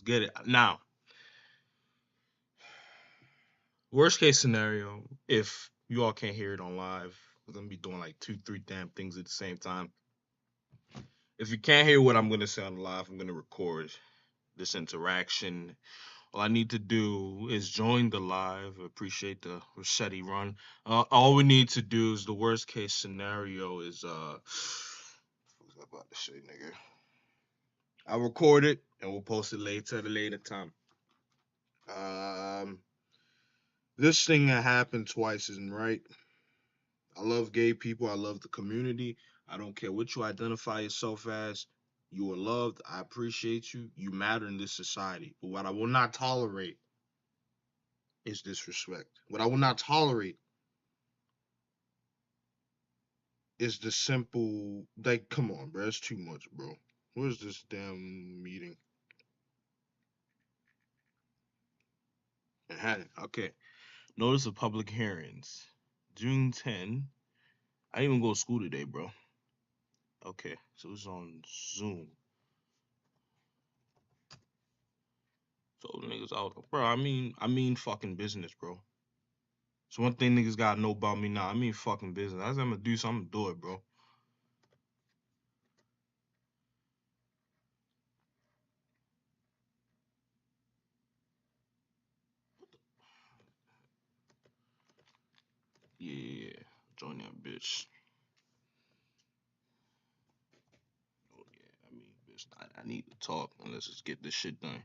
get it. Now, worst case scenario, if you all can't hear it on live, we're gonna be doing like two, three damn things at the same time. If you can't hear what I'm gonna say on live, I'm gonna record this interaction. All I need to do is join the live. Appreciate the Rossetti run. All we need to do is the worst case scenario is what was I about to say, nigga? I'll record it and we'll post it later at a later time. Um, this thing that happened twice isn't right. I love gay people. I love the community. I don't care what you identify yourself as. You are loved. I appreciate you. You matter in this society. But what I will not tolerate is disrespect. What I will not tolerate is the simple, like, come on, bro. It's too much, bro. Where's this damn meeting? Manhattan. Okay. Notice of public hearings. June 10. I didn't even go to school today, bro. Okay. So it's on Zoom. So niggas out, bro. I mean fucking business, bro. So one thing niggas gotta know about me now. I mean fucking business. As I'm gonna do something, I'm gonna do it, bro. Yeah. Join that bitch. Oh yeah. I mean, bitch. I need to talk and let's just get this shit done.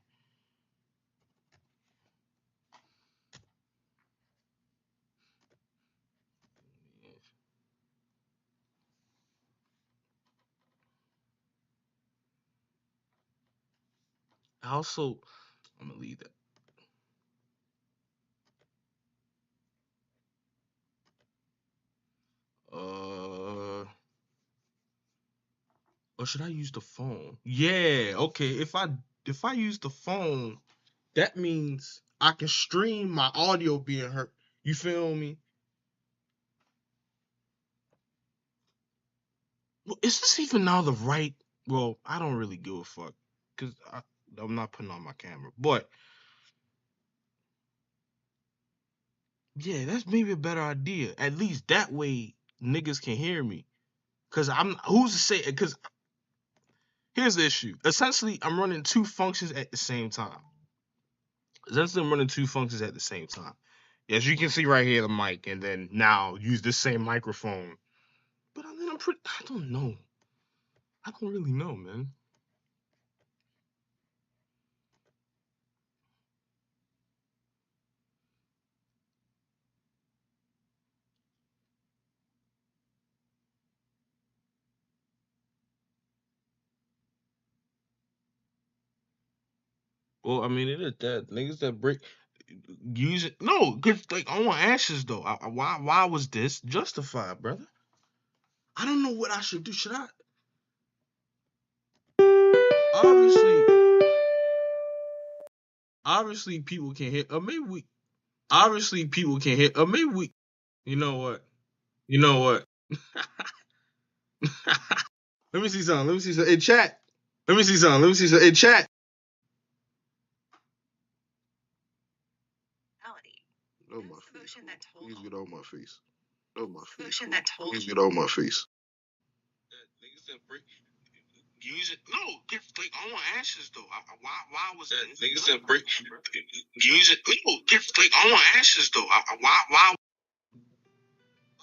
Also, I'm gonna leave that. Or should I use the phone? Yeah, okay. If I use the phone, that means I can stream my audio being heard. You feel me? Well, is this even now the right? Well, I don't really give a fuck because I'm not putting on my camera. But yeah, that's maybe a better idea. At least that way niggas can hear me. Cause I'm who's to say? Cause here's the issue. Essentially, I'm running two functions at the same time. Essentially, I'm running two functions at the same time. As you can see right here, the mic, and then now use this same microphone. But I mean, I don't know. I don't really know, man. Well, I mean, it is that niggas that break use it. No, cause like I want answers though. Why was this justified, brother? I don't know what I should do. Should I? Obviously, obviously people can hit. Or maybe we. Obviously people can hit. Or maybe we. You know what? You know what? Let me see something. Let me see something. In chat. Let me see something. Let me see something. In chat. Oh my face. Please get on my face. Oh my face. Please get on my face. Niggas that break use it. No, like I want answers though. Why was that? Niggas that break use it. No, like I want answers though. Why?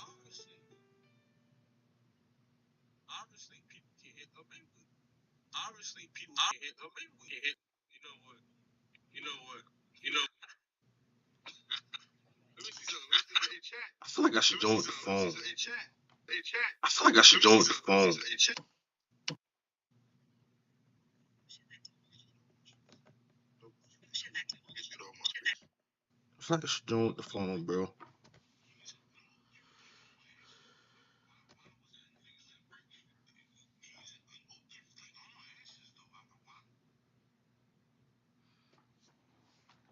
Obviously, obviously people can hit. Obviously people can hit. We can hit. You know what? You know what? You know. Let me see something. Let me see in chat. I feel like I should join the phone. I feel like I should join the phone. I feel like I should join the phone, bro.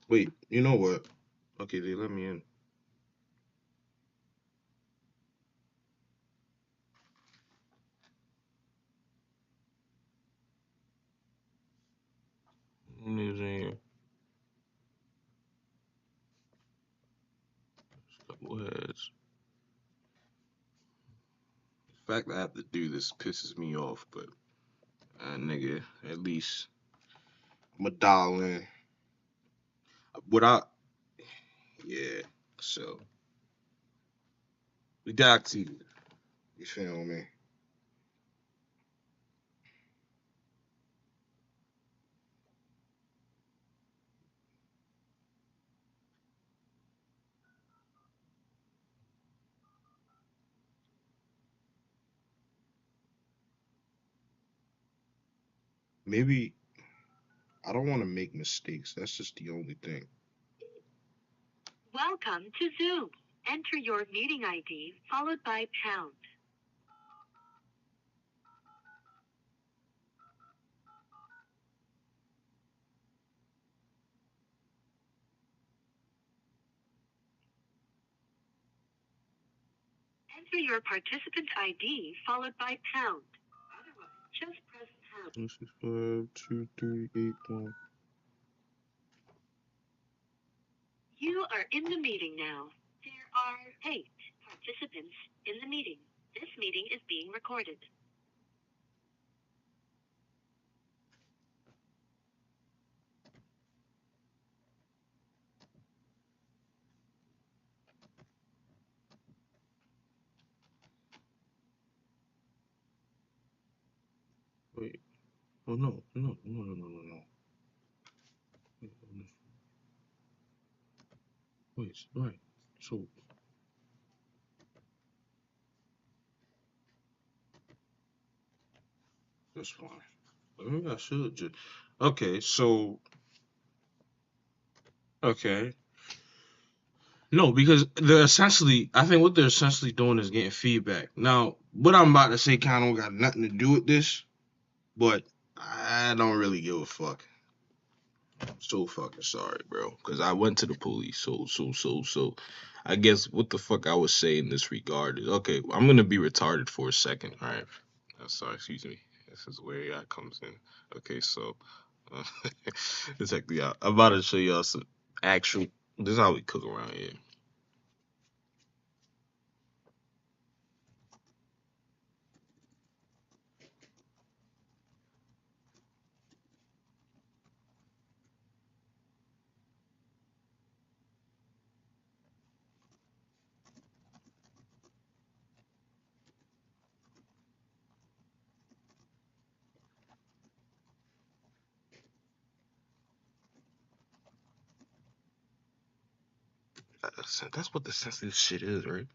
Wait, you know what? Okay, they let me in. Niggas ain't The fact that I have to do this pisses me off, but nigga, at least I'm a dial in. What I yeah. So we got to. You feel me? Maybe I don't want to make mistakes. That's just the only thing. Welcome to Zoom. Enter your meeting ID followed by pound. Enter your participant ID followed by pound. Otherwise, just press pound. 165, 2, 3, 8, 1. You are in the meeting now. There are 8 participants in the meeting. This meeting is being recorded. Wait. Oh no, no, no, no, no, no, no. Wait, wait, right. So that's fine. Maybe I should just. Okay, so okay. No, because they're essentially, I think what they're essentially doing is getting feedback. Now, what I'm about to say kind of got nothing to do with this, but I don't really give a fuck. I'm so fucking sorry, bro, because I went to the police. So. I guess what the fuck I would say in this regard is okay. I'm gonna be retarded for a second. All right. Sorry, excuse me. This is where AI comes in. Okay, so uh, check me out. I'm about to show y'all some actual. This is how we cook around here. That's what the sensitive shit is, right?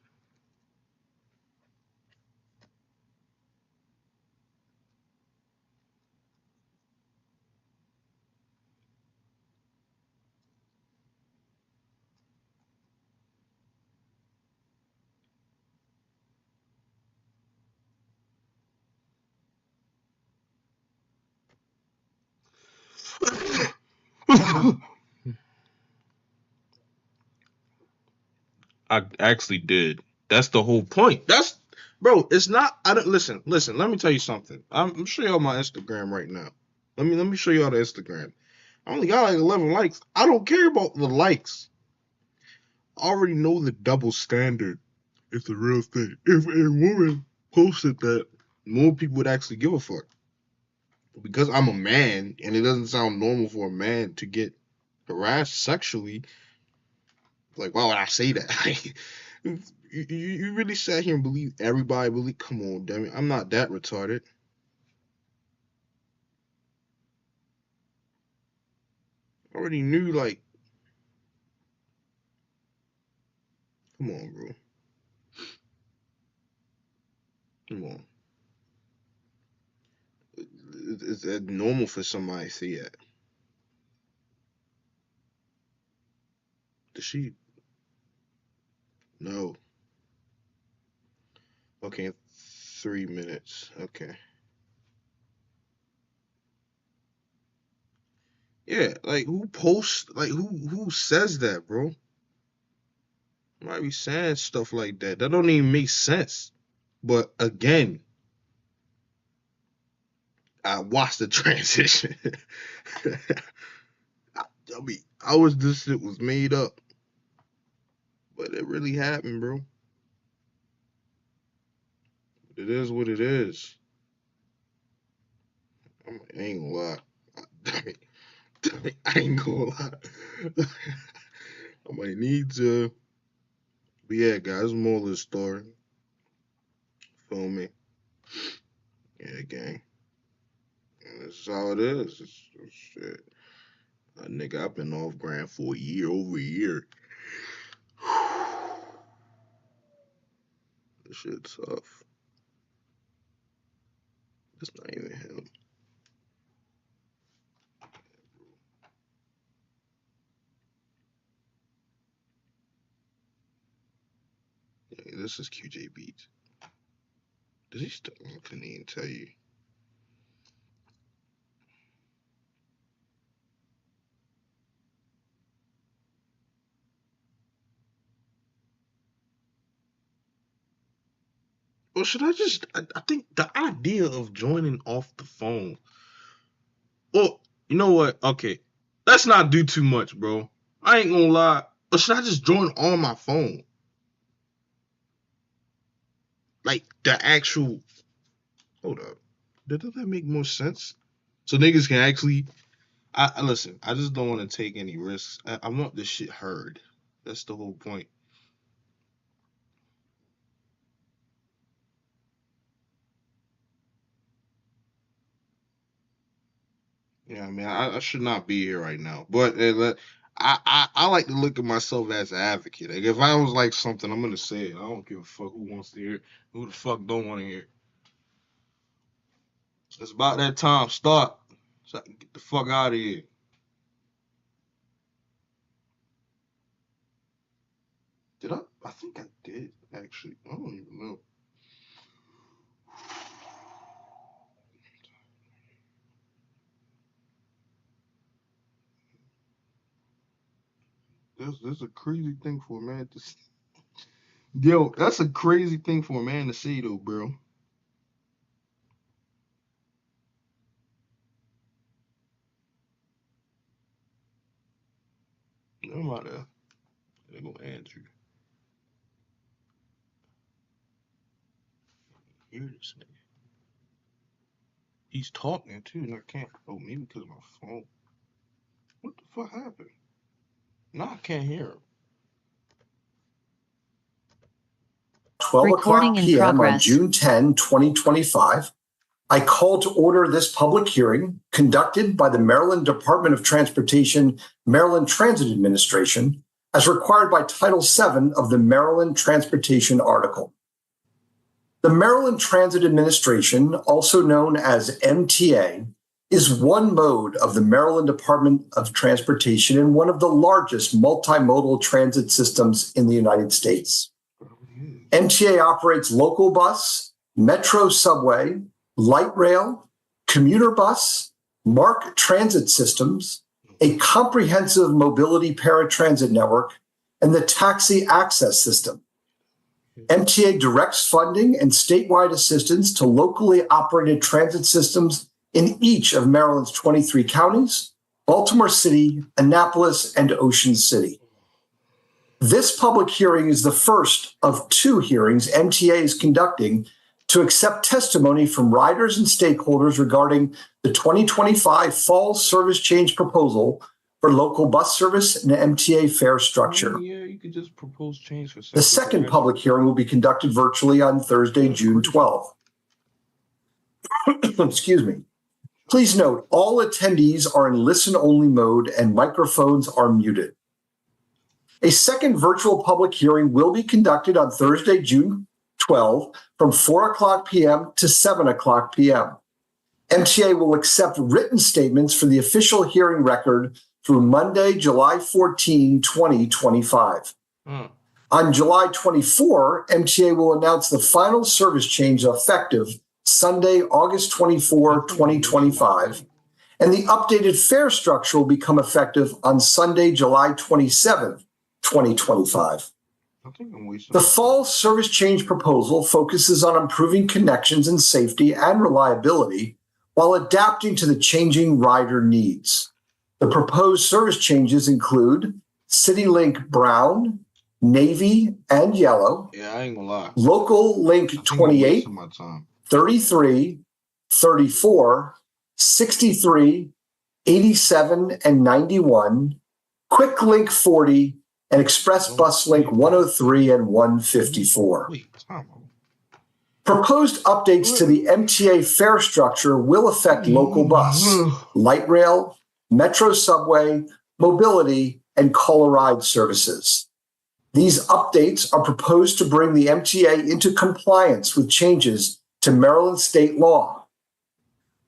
I actually did. That's the whole point. That's bro. It's not. I don't listen. Listen. Let me tell you something. I'm show y'all my Instagram right now. Let me show y'all the Instagram. I only got like 11 likes. I don't care about the likes. I already know the double standard. It's a real thing. If a woman posted that, more people would actually give a fuck. Because I'm a man, and it doesn't sound normal for a man to get harassed sexually. Like, why would I say that? You really sat here and believe everybody believe? Come on, damn it! I'm not that retarded. I already knew. Like, come on, bro. Come on. It's normal for somebody to say that. Does she? No. Okay, 3 minutes. Okay. Yeah, like who posts? Like who says that, bro? Might be saying stuff like that. That don't even make sense. But again, I watched the transition. I mean, I was this shit was made up, but it really happened, bro. It is what it is. I ain't gonna lie. I ain't gonna lie. I might need to. But yeah, guys, moral of the story. Feel me? Yeah, gang. And this is how it is. It's shit. Nigga, I've been off grand for over a year. This shit tough. It's not even him. Yeah, this is QJ Beats. Does he still? I couldn't even tell you. Or should I just? I think the idea of joining off the phone. Well, you know what? Okay, let's not do too much, bro. I ain't gonna lie. Or should I just join on my phone? Like the actual. Hold up. Doesn't that make more sense? So niggas can actually. I listen. I just don't want to take any risks. I want this shit heard. That's the whole point. Yeah, I mean, I should not be here right now, but I like to look at myself as an advocate. Like, if I was like something, I'm gonna say it. I don't give a fuck who wants to hear it, who the fuck don't want to hear it. It's about that time. Start. So I can get the fuck out of here. Did I? I think I did actually. I don't even know. That's a crazy thing for a man to. Yo, that's a crazy thing for a man to say though, bro. I'm out there. They go Andrew. Hear this nigga. He's talking too, and I can't. Oh, maybe because of my phone. What the fuck happened? Now I can't hear him. 12 o'clock p.m. on June 10, 2025, I call to order this public hearing conducted by the Maryland Department of Transportation, Maryland Transit Administration, as required by Title VII of the Maryland Transportation Article. The Maryland Transit Administration, also known as MTA, is one mode of the Maryland Department of Transportation and one of the largest multimodal transit systems in the United States. MTA operates local bus, metro subway, light rail, commuter bus, MARC transit systems, a comprehensive mobility paratransit network, and the taxi access system. MTA directs funding and statewide assistance to locally operated transit systems in each of Maryland's 23 counties, Baltimore City, Annapolis, and Ocean City. This public hearing is the first of two hearings MTA is conducting to accept testimony from riders and stakeholders regarding the 2025 Fall Service Change Proposal for local bus service and MTA fare structure. Yeah, you could just propose change for the second public hearing will be conducted virtually on Thursday, June 12th. Excuse me. Please note, all attendees are in listen-only mode and microphones are muted. A second virtual public hearing will be conducted on Thursday, June 12, from 4 o'clock p.m. to 7 o'clock p.m. MTA will accept written statements for the official hearing record through Monday, July 14, 2025. On July 24, MTA will announce the final service change effective Sunday, August 24, 2025, and the updated fare structure will become effective on Sunday, July 27, 2025. The Fall Service Change Proposal focuses on improving connections and safety and reliability while adapting to the changing rider needs. The proposed service changes include CityLink Brown, navy, and yellow. Yeah, I ain't gonna lie. Local link 28, my time. 33, 34, 63, 87, and 91. Quick link 40, and express bus link 103 and 154. Wait, time. Proposed updates to the MTA fare structure will affect local bus, light rail, metro subway, mobility, and caller ride services. These updates are proposed to bring the MTA into compliance with changes to Maryland state law.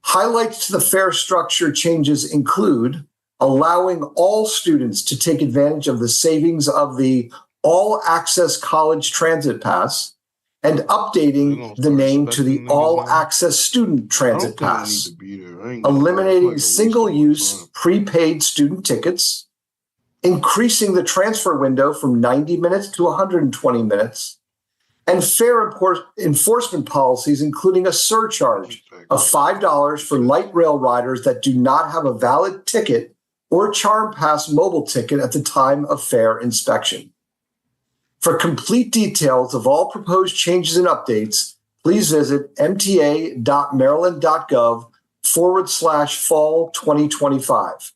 Highlights to the fare structure changes include allowing all students to take advantage of the savings of the All Access College Transit Pass and updating the name to the All Access Student Transit Pass, eliminating single-use prepaid student tickets, increasing the transfer window from 90 minutes to 120 minutes, and fare enforcement policies, including a surcharge of $5 for light rail riders that do not have a valid ticket or Charm Pass mobile ticket at the time of fare inspection. For complete details of all proposed changes and updates, please visit mta.maryland.gov/fall 2025.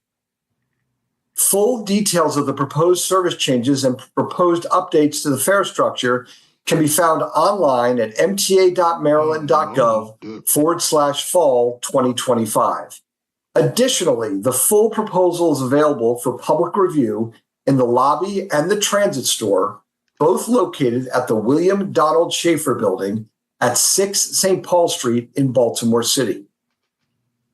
Full details of the proposed service changes and proposed updates to the fare structure can be found online at mta.maryland.gov/fall 2025. Additionally, the full proposal is available for public review in the lobby and the transit store, both located at the William Donald Schaefer Building at 6 St. Paul Street in Baltimore City.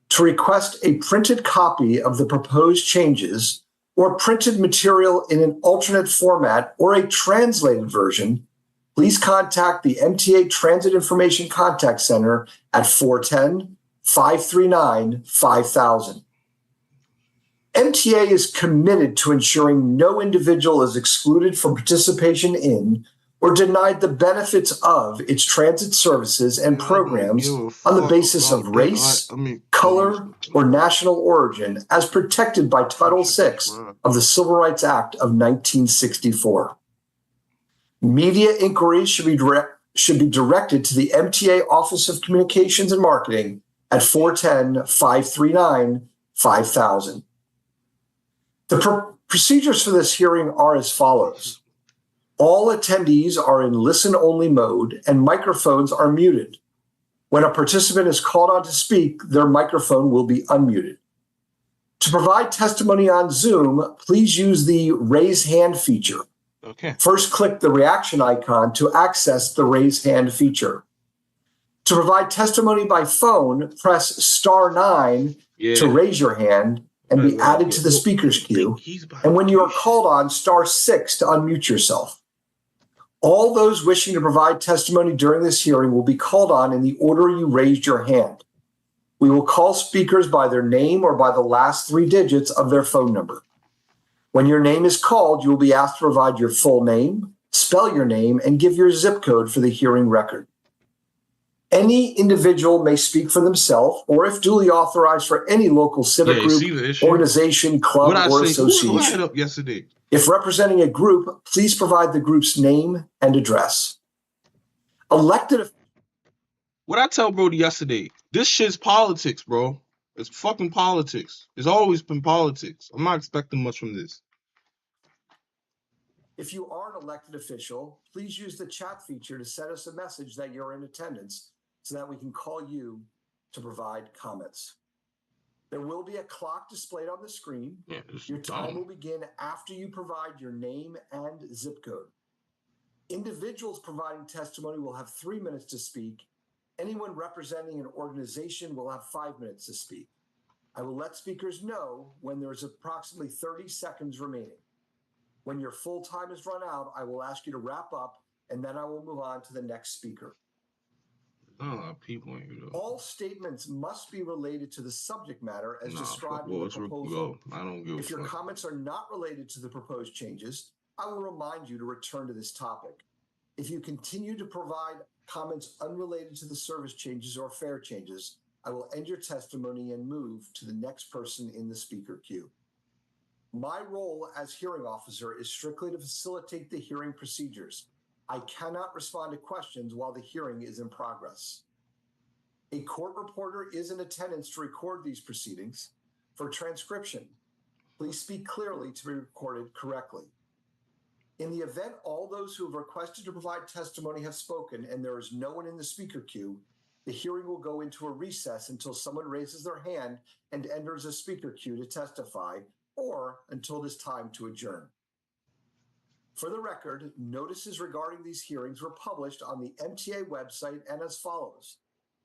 To request a printed copy of the proposed changes or printed material in an alternate format or a translated version, please contact the MTA Transit Information Contact Center at 410-539-5000. MTA is committed to ensuring no individual is excluded from participation in or denied the benefits of its transit services and programs on the basis of race, color, or national origin as protected by Title VI of the Civil Rights Act of 1964. Media inquiries should be directed to the MTA Office of Communications and Marketing at 410-539-5000. The procedures for this hearing are as follows. All attendees are in listen-only mode and microphones are muted. When a participant is called on to speak, their microphone will be unmuted. To provide testimony on Zoom, please use the raise hand feature. Okay. First, click the reaction icon to access the raise hand feature. To provide testimony by phone, press *9 to raise your hand and be added to the speaker's queue. And when you are called on, *6 to unmute yourself. All those wishing to provide testimony during this hearing will be called on in the order you raised your hand. We will call speakers by their name or by the last 3 digits of their phone number. When your name is called, you will be asked to provide your full name, spell your name, and give your zip code for the hearing record. Any individual may speak for themselves or, if duly authorized, for any local civic group, organization, club, or association. Up yesterday? If representing a group, please provide the group's name and address. What I tell Brody yesterday, this shit's politics, bro. It's fucking politics. It's always been politics. I'm not expecting much from this. If you are an elected official, please use the chat feature to send us a message that you're in attendance so that we can call you to provide comments. There will be a clock displayed on the screen. Your time will begin after you provide your name and zip code. Individuals providing testimony will have 3 minutes to speak. Anyone representing an organization will have 5 minutes to speak. I will let speakers know when there is approximately 30 seconds remaining. When your full time is run out, I will ask you to wrap up, and then I will move on to the next speaker. All statements must be related to the subject matter as described in the proposal. If your comments are not related to the proposed changes, I will remind you to return to this topic. If you continue to provide comments unrelated to the service changes or fare changes, I will end your testimony and move to the next person in the speaker queue. My role as hearing officer is strictly to facilitate the hearing procedures. I cannot respond to questions while the hearing is in progress. A court reporter is in attendance to record these proceedings. For transcription, please speak clearly to be recorded correctly. In the event all those who have requested to provide testimony have spoken and there is no one in the speaker queue, the hearing will go into a recess until someone raises their hand and enters a speaker queue to testify, or until it is time to adjourn. For the record, notices regarding these hearings were published on the MTA website and as follows: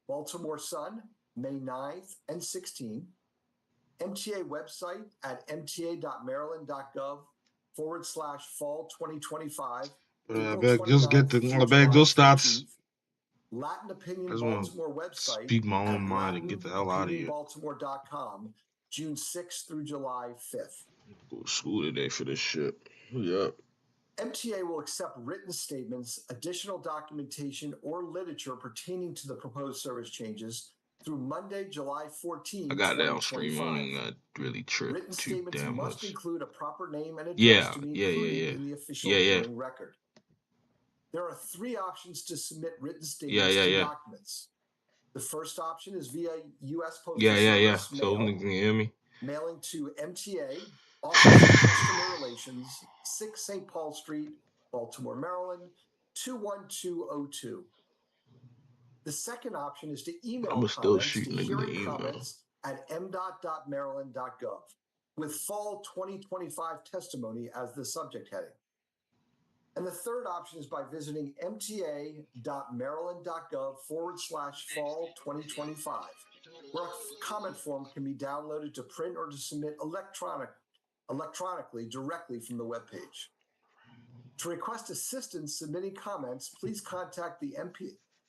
Baltimore Sun, May 9th and 16th, MTA website at mta.maryland.gov/fall 2025, April 29th through July 14th. Latin I Opinion just want Baltimore to website speak my own at mind and get the hell out of here. latinopinionbaltimore.com, June 6th through July 5th. Go to school today for this shit. Yep. MTA will accept written statements, additional documentation, or literature pertaining to the proposed service changes through Monday, July 14, I got that on stream. I 2025. don't even really trip Written too statements damn must much. include a proper name and address Yeah, to be yeah, included in the official yeah. hearing record. There are 3 options to submit written statements Yeah. to documents. The first option is via U.S. Postal Yeah. Service So mail, niggas can hear me. mailing to MTA, Office of Customer Relations, 6 St. Paul Street, Baltimore, Maryland, 21202. The second option is to email I'ma still comments shoot to niggas an email. hearingcomments@mdot.maryland.gov with fall 2025 testimony as the subject heading. And the third option is by visiting mta.maryland.gov/fall 2025, where a comment form can be downloaded to print or to submit electronically directly from the webpage. To request assistance submitting comments, please contact the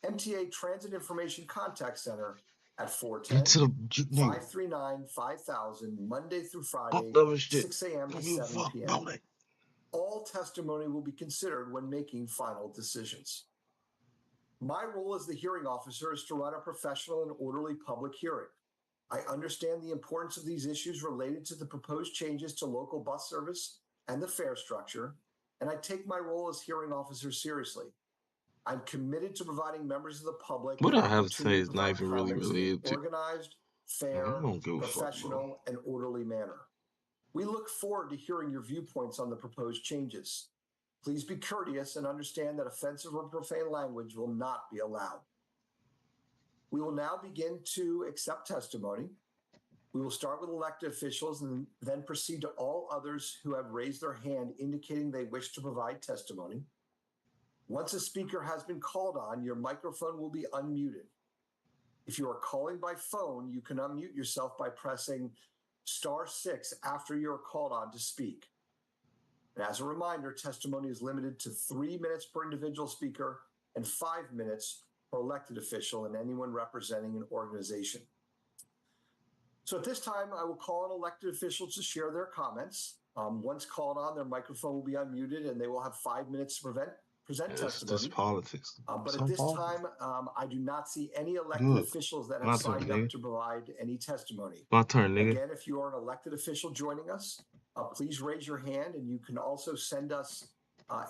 MTA Transit Information Contact Center at 410-539-5000, Monday through Friday, 6 a.m. to 7 p.m. All testimony will be considered when making final decisions. My role as the hearing officer is to run a professional and orderly public hearing. I understand the importance of these issues related to the proposed changes to local bus service and the fare structure, and I take my role as hearing officer seriously. I'm committed to providing members of the public What an I have to say opportunity to is not provide even really comments in an related to. organized, I fair, don't give a fuck, bro. professional, and orderly manner. We look forward to hearing your viewpoints on the proposed changes. Please be courteous and understand that offensive or profane language will not be allowed. We will now begin to accept testimony. We will start with elected officials and then proceed to all others who have raised their hand indicating they wish to provide testimony. Once a speaker has been called on, your microphone will be unmuted. If you are calling by phone, you can unmute yourself by pressing *6 after you are called on to speak. And as a reminder, testimony is limited to 3 minutes per individual speaker and 5 minutes per elected official and anyone representing an organization. So at this time, I will call on elected officials to share their comments. Once called on, their microphone will be unmuted and they will have 5 minutes to present testimony. It's just politics. But at this time, I do not see any elected Good. officials that have My signed turn, up to provide any testimony. My turn, nigga. Again, if you are an elected official joining us, please raise your hand, and you can also send us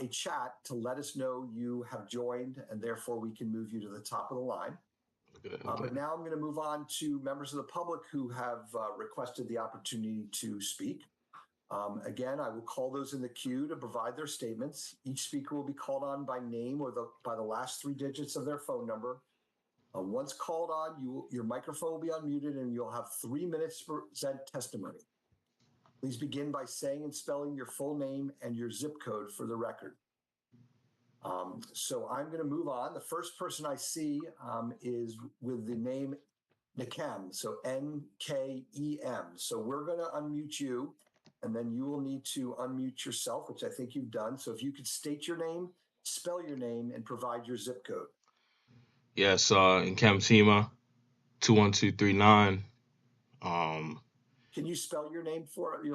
a chat to let us know you have joined, and therefore we can move you to the top of the line. Okay. But now I'm going to move on to members of the public who have requested the opportunity to speak. Again, I will call those in the queue to provide their statements. Each speaker will be called on by name or by the last 3 digits of their phone number. Once called on, your microphone will be unmuted and you'll have 3 minutes to present testimony. Please begin by saying and spelling your full name and your zip code for the record. So I'm going to move on. The first person I see is with the name Nkem, so Nkem. So we're going to unmute you, and then you will need to unmute yourself, which I think you've done. So if you could state your name, spell your name, and provide your zip code. Yes, Nkem Tima, 21239. Can you spell your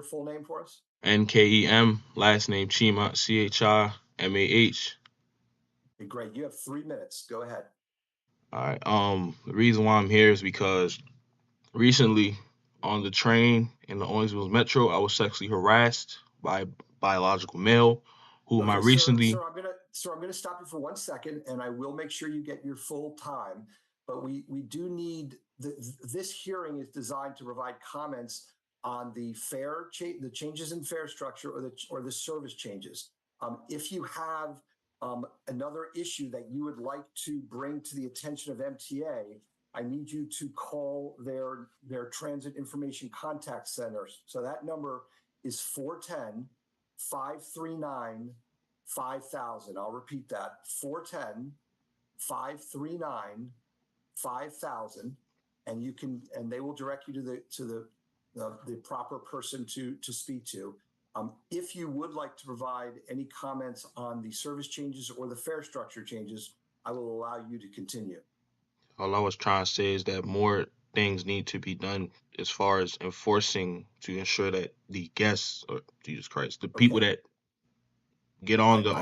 full name for us? Nkem, last name Chima, Chimah. Okay, great. You have 3 minutes. Go ahead. All right. The reason why I'm here is because recently, on the train in the Owensville Metro, I was sexually harassed by a biological male whom I Okay, recently. sir, I'm gonna stop you for 1 second, and I will make sure you get your full time. But we do need this hearing is designed to provide comments on the the changes in fare structure or the service changes. If you have another issue that you would like to bring to the attention of MTA, I need you to call their transit information contact centers. So that number is 410 539 5000. I'll repeat that, 410 539 5000, and they will direct you to the proper person to speak to. If you would like to provide any comments on the service changes or the fare structure changes, I will allow you to continue. All I was trying to say is that more things need to be done as far as enforcing to ensure that the guests, or Jesus Christ, the people Okay. that get on the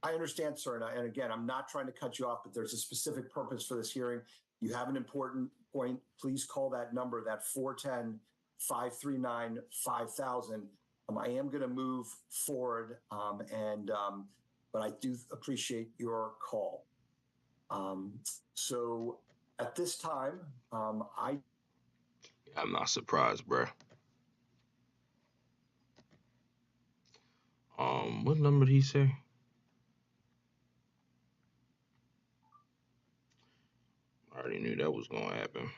I understand, sir. And again, I'm not trying to cut you off, but there's a specific purpose for this hearing. You have an important point. Please call that number, that 410 539 5000. I am going to move forward, but I do appreciate your call. So at this time, I'm not surprised, bro. What number did he say? I already knew that was gonna happen.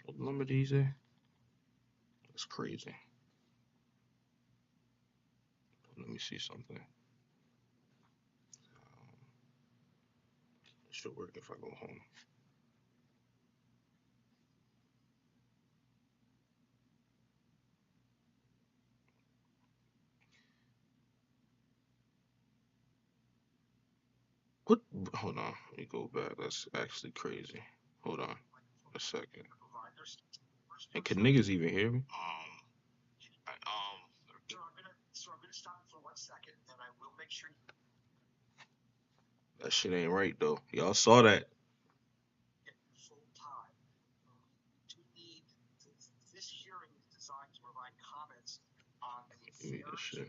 What number did he say? That's crazy. Let me see something. It should work if I go home. What? Hold on. Let me go back. That's actually crazy. Hold on a second. And can niggas even hear me? So I'm gonna stop for 1 second, and I will make sure. That shit ain't right though. Y'all saw that. Full time. Do need this hearing is designed to provide comments on the Give me this shit.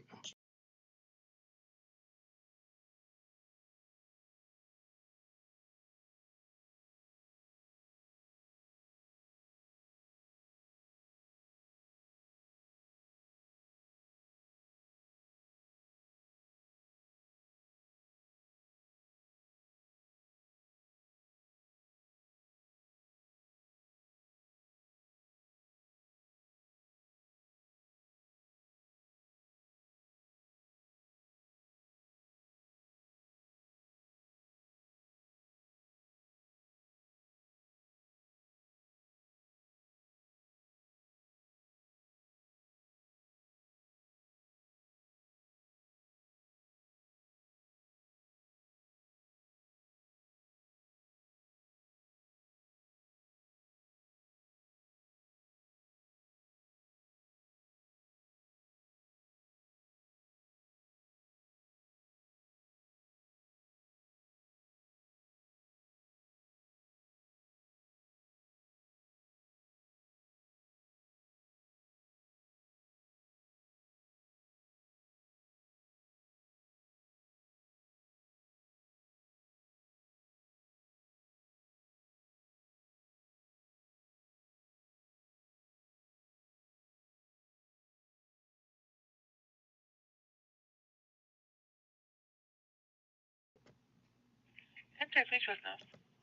Enter, please trust us.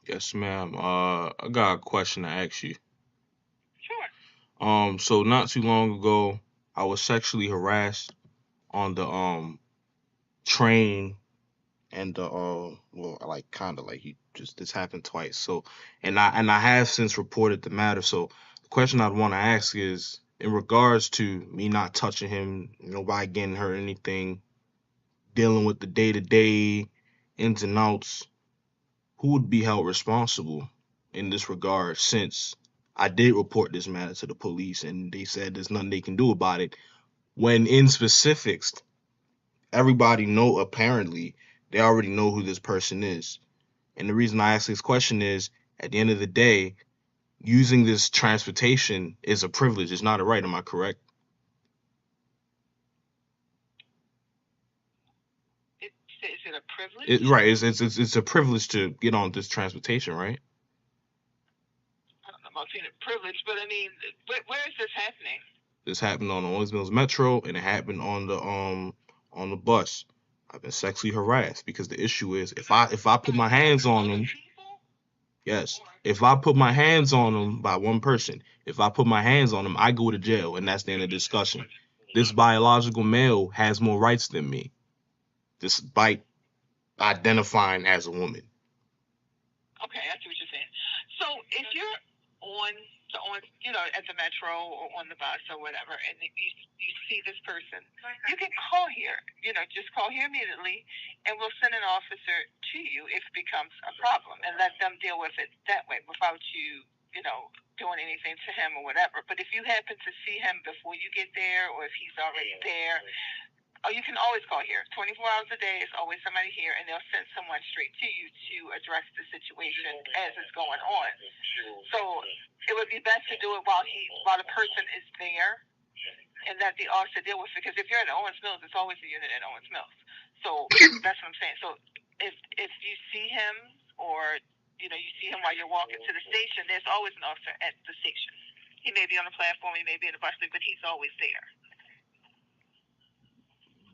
Yes, ma'am. I got a question to ask you. Sure. So not too long ago, I was sexually harassed on the train, and the well, like kind of like he just this happened twice. So, and I have since reported the matter. So the question I'd want to ask is in regards to me not touching him, nobody getting hurt, anything, dealing with the day to day ins and outs. Who would be held responsible in this regard, since I did report this matter to the police and they said there's nothing they can do about it, when in specifics everybody apparently they already know who this person is. And the reason I ask this question is At the end of the day, using this transportation is a privilege. It's not a right. Am I correct? Is it a privilege? Right. It's a privilege to get on this transportation, right? I don't know about saying a privilege, but I mean, where is this happening? This happened on the Owings Mills Metro, and it happened on the bus. I've been sexually harassed because the issue is if I put my hands on them, yes, if I put my hands on them by one person, if I put my hands on them, I go to jail, and that's the end of the discussion. This biological male has more rights than me, despite identifying as a woman. Okay, I see what you're saying. So if you're on at the metro or on the bus or whatever, and you see this person, you can call here. Just call here immediately, and we'll send an officer to you if it becomes a problem, and let them deal with it that way without you, doing anything to him or whatever. But if you happen to see him before you get there, or if he's already there, you can always call here. 24 hours a day is always somebody here, and they'll send someone straight to you to address the situation as it's going on. So it would be best to do it while the person is there, and let the officer deal with it. Because if you're at Owens Mills, it's always a unit at Owens Mills. So that's what I'm saying. So if you see him, or you see him while you're walking to the station, there's always an officer at the station. He may be on the platform, he may be in the bus, but he's always there.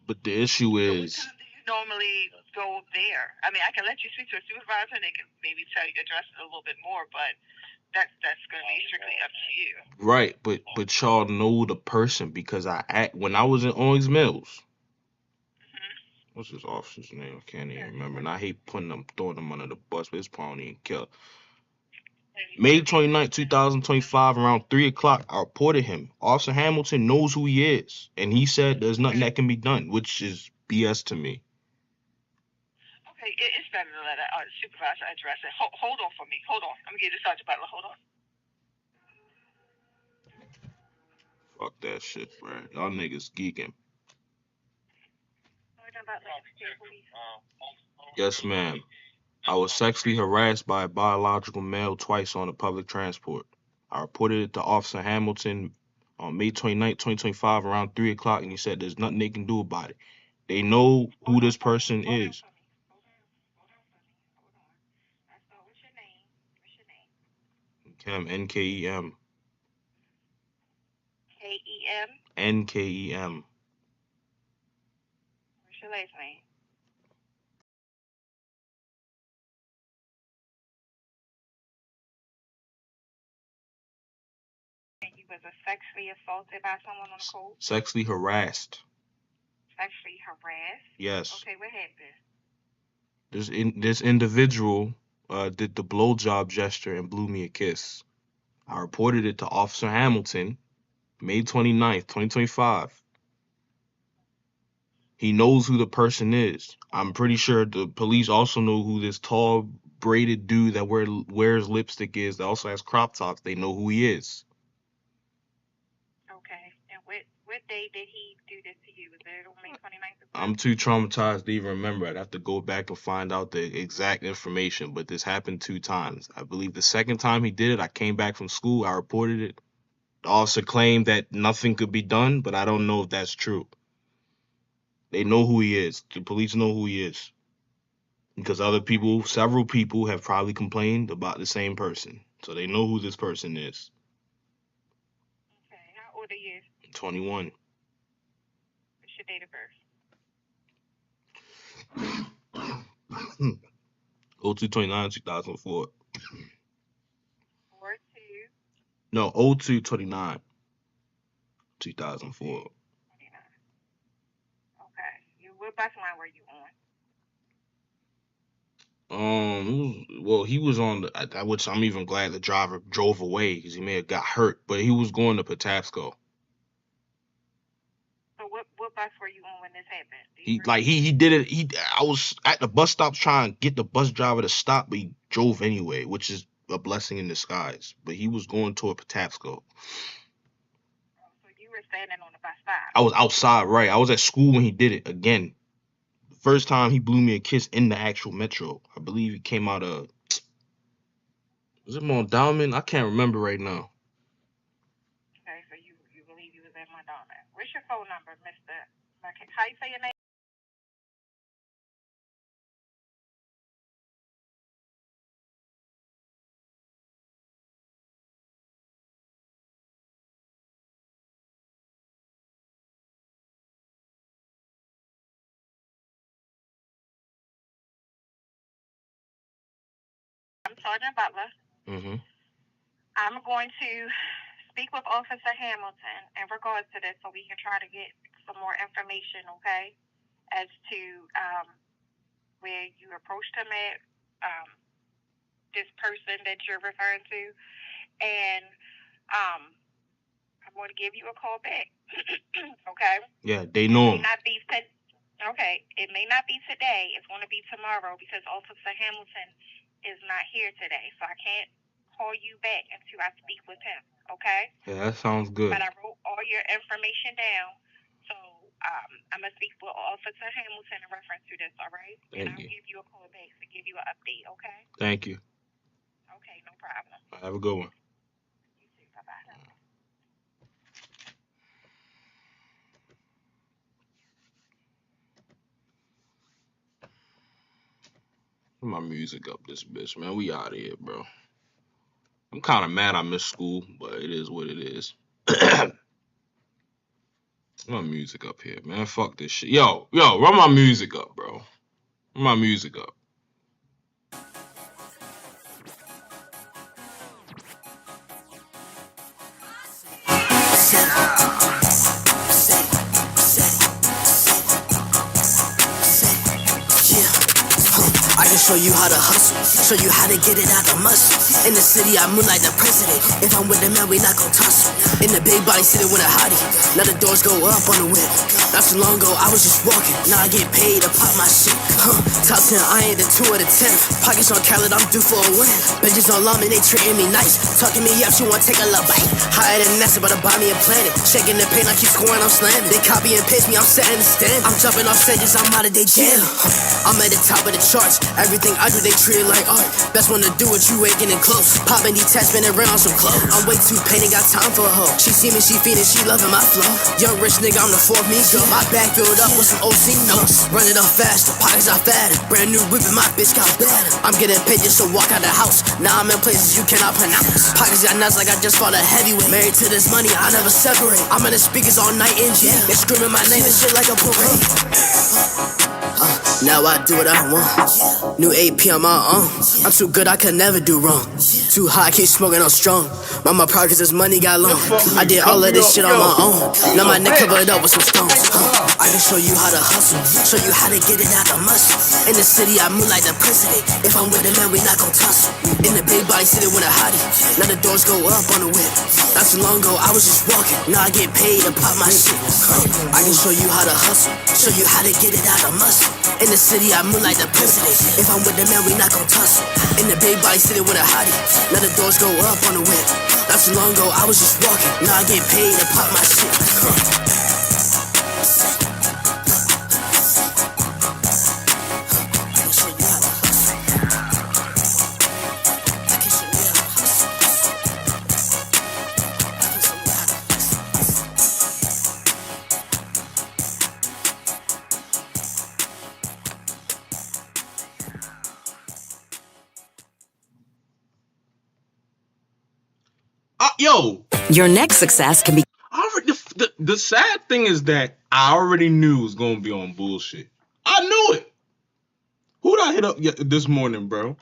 But the issue is, what time do you normally go there? I mean, I can let you speak to a supervisor, and they can maybe address it a little bit more, but that's going to be strictly up to you. Right, but y'all know the person because when I was in Owings Mills. What's his officer's name? I can't even remember. And I hate throwing them under the bus, but it's probably even killer. May 29, 2025, around 3 o'clock, I reported him. Officer Hamilton knows who he is, and he said there's nothing that can be done, which is BS to me. Okay, it's better to let a supervisor address it. Hold on for me. Hold on. I'm going to get this Sergeant Butler. Hold on. Fuck that shit, bro. Y'all niggas geeking. Yes, ma'am. I was sexually harassed by a biological male twice on the public transport. I reported it to Officer Hamilton on May 29, 2025, around 3 o'clock, and he said there's nothing they can do about it. They know who this person is. Kem, Nkem. K-E-M? Nkem. What's your last name? And you was sexually assaulted by someone on the coast? Sexually harassed. Sexually harassed? Yes. Okay, what happened? This individual did the blowjob gesture and blew me a kiss. I reported it to Officer Hamilton, May 29th, 2025. He knows who the person is. I'm pretty sure the police also know who this tall, braided dude that wears lipstick is, that also has crop tops. They know who he is. Okay. And what day did he do this to you? Was it on May 29th? I'm too traumatized to even remember. I'd have to go back and find out the exact information, but this happened 2 times. I believe the second time he did it, I came back from school, I reported it. The officer claimed that nothing could be done, but I don't know if that's true. They know who he is. The police know who he is. Because several people have probably complained about the same person. So they know who this person is. Okay, how old are you? 21. What's your date of birth? 02/29, 2004. 4-2. No, 02/29, 2004. 29. Okay. What bus line were you on? Well, he was on which I'm even glad the driver drove away because he may have got hurt, but he was going to Patapsco. So what bus were you on when this happened? He did it. I was at the bus stop trying to get the bus driver to stop, but he drove anyway, which is a blessing in disguise. But he was going toward Patapsco. So you were standing on the bus stop? I was outside, right? I was at school when he did it again. First time he blew me a kiss in the actual metro. I believe he came out of Was it Mondawmin? I can't remember right now. Okay, so you believe you was at Mondawmin. What's your phone number, Mr. How you say your name? I'm Sergeant Butler. Mm-hmm. I'm going to speak with Officer Hamilton in regards to this so we can try to get some more information, okay, as to where you approached him at, this person that you're referring to, and I'm going to give you a call back, okay? Yeah, they know him. Okay, it may not be today. It's going to be tomorrow because Officer Hamilton is not here today, so I can't call you back until I speak with him. Okay? Yeah, that sounds good. But I wrote all your information down, so I'm gonna speak with Officer Hamilton in reference to this. All right? And I'll give you a call back to give you an update. Okay? Thank you. Okay, no problem. Have a good one. You too. Bye bye. My music up this bitch, man. We out of here, bro. I'm kind of mad I missed school, but it is what it is. My music up here, man. Fuck this shit. Yo, run my music up, bro. Run my music up. I can show you how to hustle, show you how to get it out the muscle. In the city, I move like the president. If I'm with the man, we not gon' tussle. In the big body city with a hottie, now the doors go up on the whip. Not too long ago, I was just walking. Now I get paid to pop my shit. Top 10, I ain't the 2 or the 10. Pockets on Khaled, I'm due for a win. Bitches on law, they treating me nice. Talking me up, she wanna take a little bite. Higher than NASA, but to buy me a planet. Shaking the paint, I keep scoring, I'm slamming. They copy and paste me, I'm setting the stand. I'm jumping off stages, I'm out of their jam. I'm at the top of the charts. Everything I do, they treat it like art. Best one to do it, you ain't getting close. Popping these tests, spinning around some clothes. I'm way too paid, ain't got time for a hoe. She see me, she feeding, she loving my flow. Young rich nigga, I'm the fourth me go. My back filled up with some OC notes. Run it up faster, pockets are fatter. Brand new whipping, my bitch got better. I'm getting paid just to walk out the house. Now I'm in places you cannot pronounce. Pockets got nuts like I just fought a heavyweight. Married to this money, I never separate. I'm in the speakers all night in jail. They screaming my name and shit like a parade. Now I do what I want. New AP on my own. I'm too good, I could never do wrong. Too high, keep smoking, I'm strong. Mama proud cause this money got long. I did all of this shit on my own. Now my neck covered up with some stones. I can show you how to hustle, show you how to get it out the muscle. In the city, I move like the president. If I'm with the man, we not gon' tussle. In the big body city with a hottie. Now the doors go up on the whip. Not too long ago, I was just walking. Now I get paid to pop my shit. I can show you how to hustle, show you how to get it out the muscle. In the city, I move like the president. If I'm with the man, we not gon' tussle. In the big body city with a hottie. Now the doors go up on the whip. Not too long ago, I was just walking. Now I get paid to pop my shit. Yo, your next success can be. The sad thing is that I already knew it was gonna be on bullshit. I knew it. Who'd I hit up this morning, bro?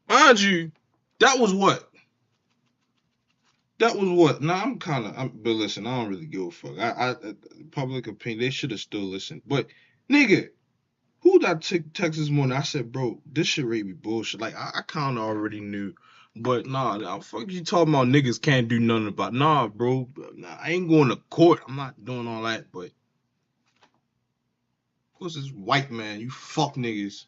Mind you, that was what? Nah, but listen, I don't really give a fuck. Public opinion, they should have still listened. But nigga, who did I text this morning? I said, bro, this shit really be bullshit. Like I kind of already knew. But nah, fuck you talking about niggas can't do nothing about. Nah, bro, I ain't going to court. I'm not doing all that. But of course, this white man, you fuck niggas,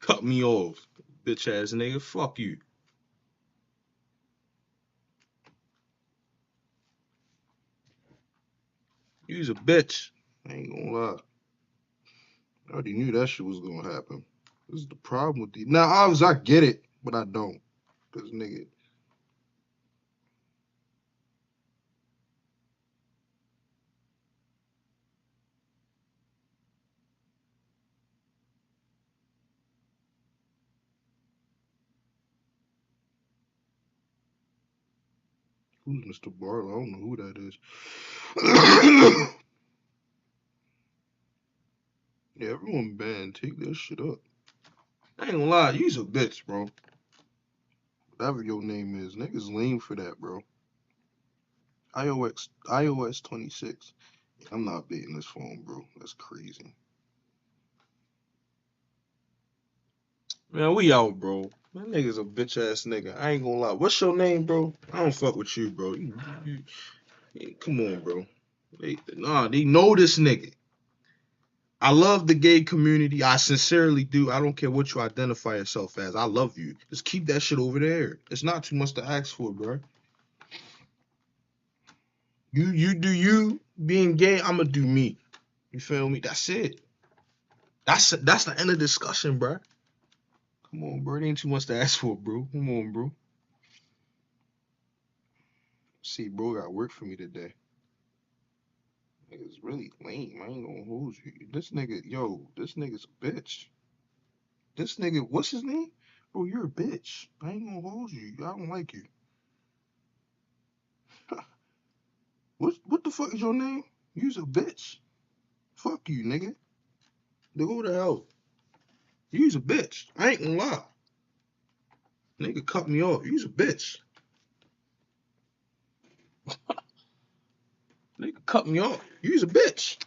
cut me off, bitch ass nigga. Fuck you. You's a bitch. I ain't gonna lie. I already knew that shit was gonna happen. This is the problem with these. Now, obviously, I get it, but I don't. Because, nigga. Who's Mr. Barlow? I don't know who that is. Yeah, everyone banned. Take that shit up. I ain't gonna lie, you's a bitch, bro. Whatever your name is. Niggas lame for that, bro. iOS 26. Yeah, I'm not beating this phone, bro. That's crazy. Man, we out, bro. That nigga's a bitch ass nigga. I ain't gonna lie. What's your name, bro? I don't fuck with you, bro. Come on, bro. They know this nigga. I love the gay community. I sincerely do. I don't care what you identify yourself as. I love you. Just keep that shit over there. It's not too much to ask for, bro. You do you. Being gay, I'ma do me. You feel me? That's it. That's the end of the discussion, bro. Come on, bro. It ain't too much to ask for, bro. Come on, bro. See, bro, got work for me today. Nigga's really lame. I ain't gonna hold you. This nigga's a bitch. This nigga, what's his name? Bro, you're a bitch. I ain't gonna hold you. I don't like you. What the fuck is your name? You's a bitch. Fuck you, nigga. Who the hell? You's a bitch. I ain't gonna lie. Nigga cut me off. You's a bitch. Nigga cut me off. You's a bitch.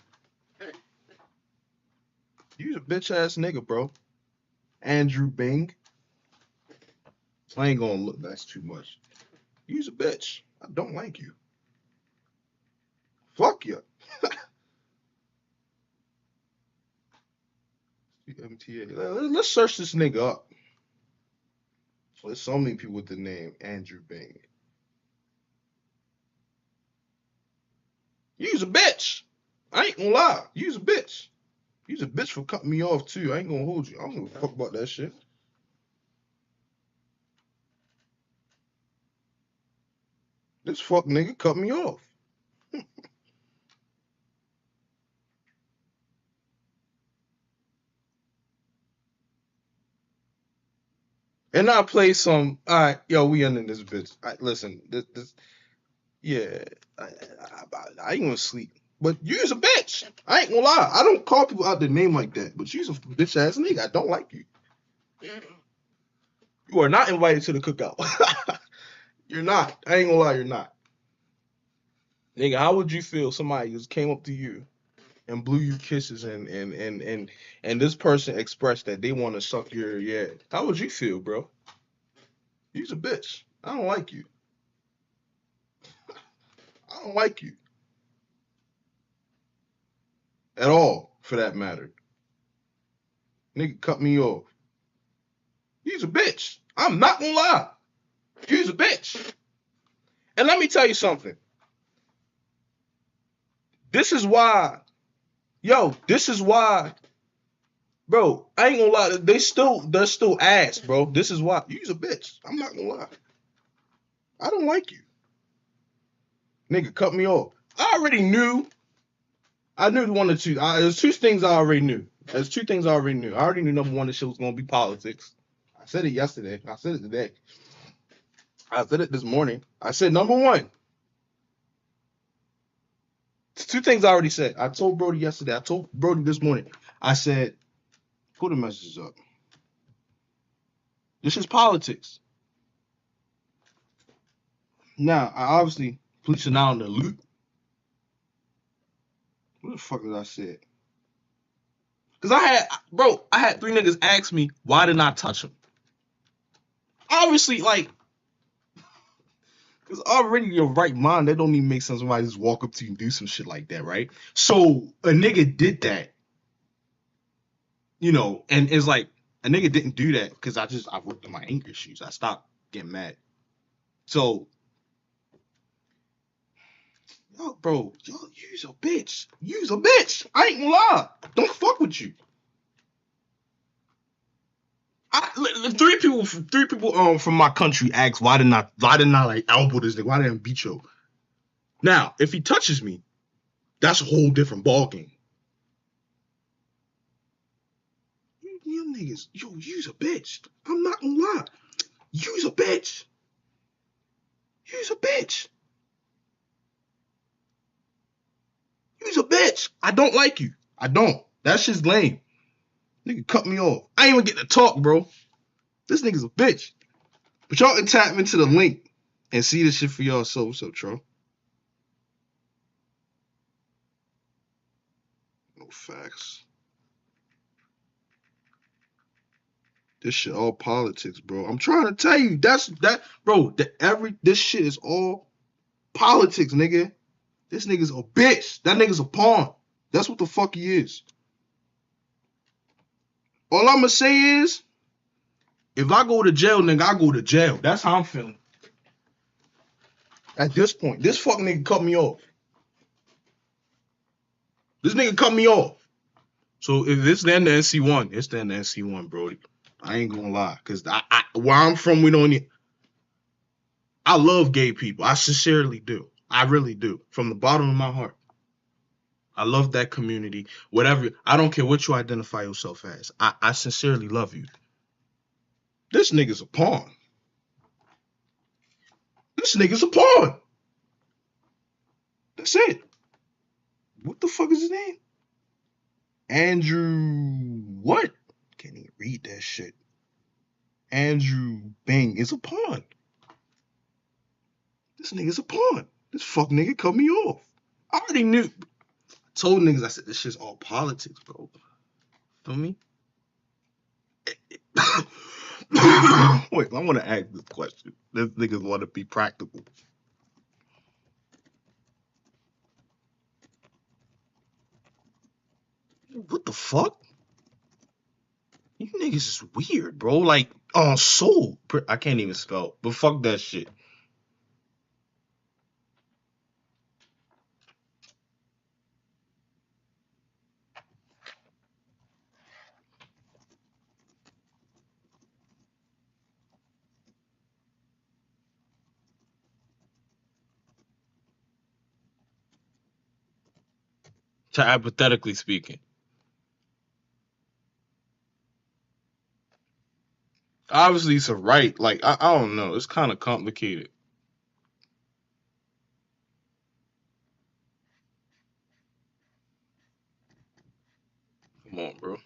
You's a bitch ass nigga, bro. Andrew Bing. I ain't gonna look. That's too much. You's a bitch. I don't like you. Fuck you. MTA. Let's search this nigga up. There's so many people with the name Andrew Bing. You's a bitch. I ain't gonna lie. You's a bitch. You's a bitch for cutting me off too. I ain't gonna hold you. I don't give a fuck about that shit. This fuck nigga cut me off. And I play some. All right, yo, we ending this bitch. Listen, this, yeah, I ain't gonna sleep. But you's a bitch. I ain't gonna lie. I don't call people out their name like that. But you's a bitch ass nigga. I don't like you. You are not invited to the cookout. You're not. I ain't gonna lie. You're not. Nigga, how would you feel? Somebody just came up to you and blew you kisses, and this person expressed that they want to suck your yeah. How would you feel, bro? You's a bitch. I don't like you. I don't like you at all, for that matter. Nigga cut me off. You's a bitch. I'm not gonna lie. You's a bitch. And let me tell you something. This is why, this is why, bro. I ain't gonna lie. They're still ass, bro. This is why. You's a bitch. I'm not gonna lie. I don't like you. Nigga cut me off. I already knew. I knew one or two. There's two things I already knew. There's two things I already knew. I already knew number one, this shit was gonna be politics. I said it yesterday. I said it today. I said it this morning. I said number one. Two things I already said. I told Brody yesterday. I told Brody this morning. I said, put the messages up. This is politics. Now, I obviously police are now in the loop. What the fuck did I say? Because I had three niggas ask me, why didn't I touch him? Obviously, like, because already your right mind, that don't even make sense. Somebody just walk up to you and do some shit like that, right? So a nigga did that, and it's like, a nigga didn't do that because I worked on my anger issues. I stopped getting mad. So, bro, you's a bitch. You's a bitch. I ain't gonna lie. Don't fuck with you. Three people from my country asked why didn't I like elbow this nigga? Why didn't I beat you? Now, if he touches me, that's a whole different ballgame. You niggas, you's a bitch. I'm not gonna lie. You's a bitch. You's a bitch. You's a bitch. I don't like you. I don't. That shit's lame. Nigga cut me off. I ain't even get to talk, bro. This nigga's a bitch. But y'all can tap into the link and see this shit for y'all. So what's up, Tro? No facts. This shit all politics, bro. I'm trying to tell you, bro. This shit is all politics, nigga. This nigga's a bitch. That nigga's a pawn. That's what the fuck he is. All I'ma say is, if I go to jail, nigga, I go to jail. That's how I'm feeling. At this point, this fucking nigga cut me off. This nigga cut me off. So if it's then the NC1, it's then the NC1, bro. I ain't gonna lie, cause where I'm from, we don't need. I love gay people. I sincerely do. I really do. From the bottom of my heart. I love that community. Whatever. I don't care what you identify yourself as. I sincerely love you. This nigga's a pawn. This nigga's a pawn. That's it. What the fuck is his name? Andrew what? Can't even read that shit. Andrew Bing is a pawn. This nigga's a pawn. This fuck nigga cut me off. I already knew. I told niggas, I said, this shit's all politics, bro. Feel me? Wait, I want to ask this question. This niggas want to be practical. What the fuck? You niggas is weird, bro. Like, soul. I can't even spell, but fuck that shit. To hypothetically speaking. Obviously, it's a right. Like, I don't know. It's kind of complicated. Come on, bro.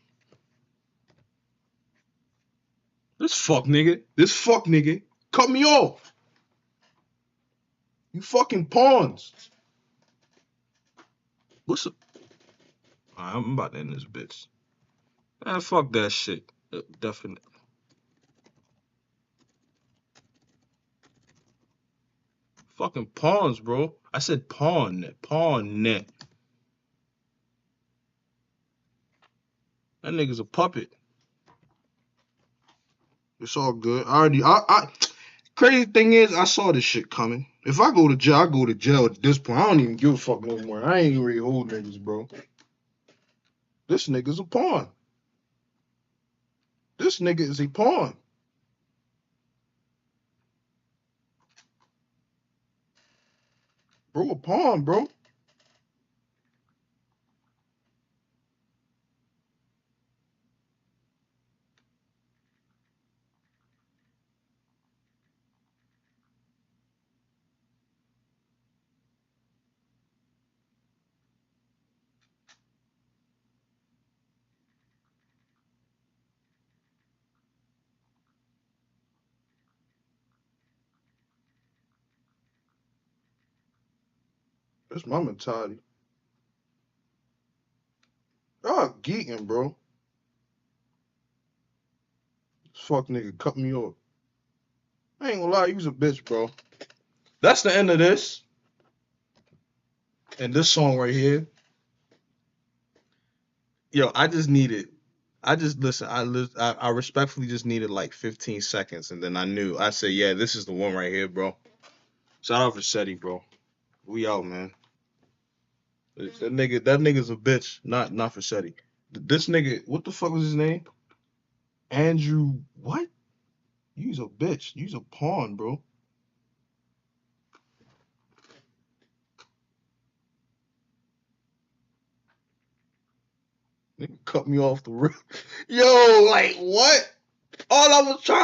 This fuck nigga cut me off. You fucking pawns. What's up? I'm about to end this bitch. Man, fuck that shit. Definitely. Fucking pawns, bro. I said pawn net. Pawn net. That nigga's a puppet. It's all good. Crazy thing is, I saw this shit coming. If I go to jail, I go to jail at this point. I don't even give a fuck no more. I ain't even really hold niggas, bro. This nigga's a pawn. This nigga is a pawn. Bro, a pawn, bro. That's my mentality. Y'all geeking, bro. This fuck nigga cut me off. I ain't gonna lie, you was a bitch, bro. That's the end of this. And this song right here. Yo, I respectfully just needed like 15 seconds, and then I said, yeah, this is the one right here, bro. Shout out Vassetti, bro. We out, man. That nigga's a bitch, not Vassetti. This nigga, what the fuck was his name? Andrew, what? You's a bitch. You's a pawn, bro. They cut me off the roof. Yo, like what? All I was trying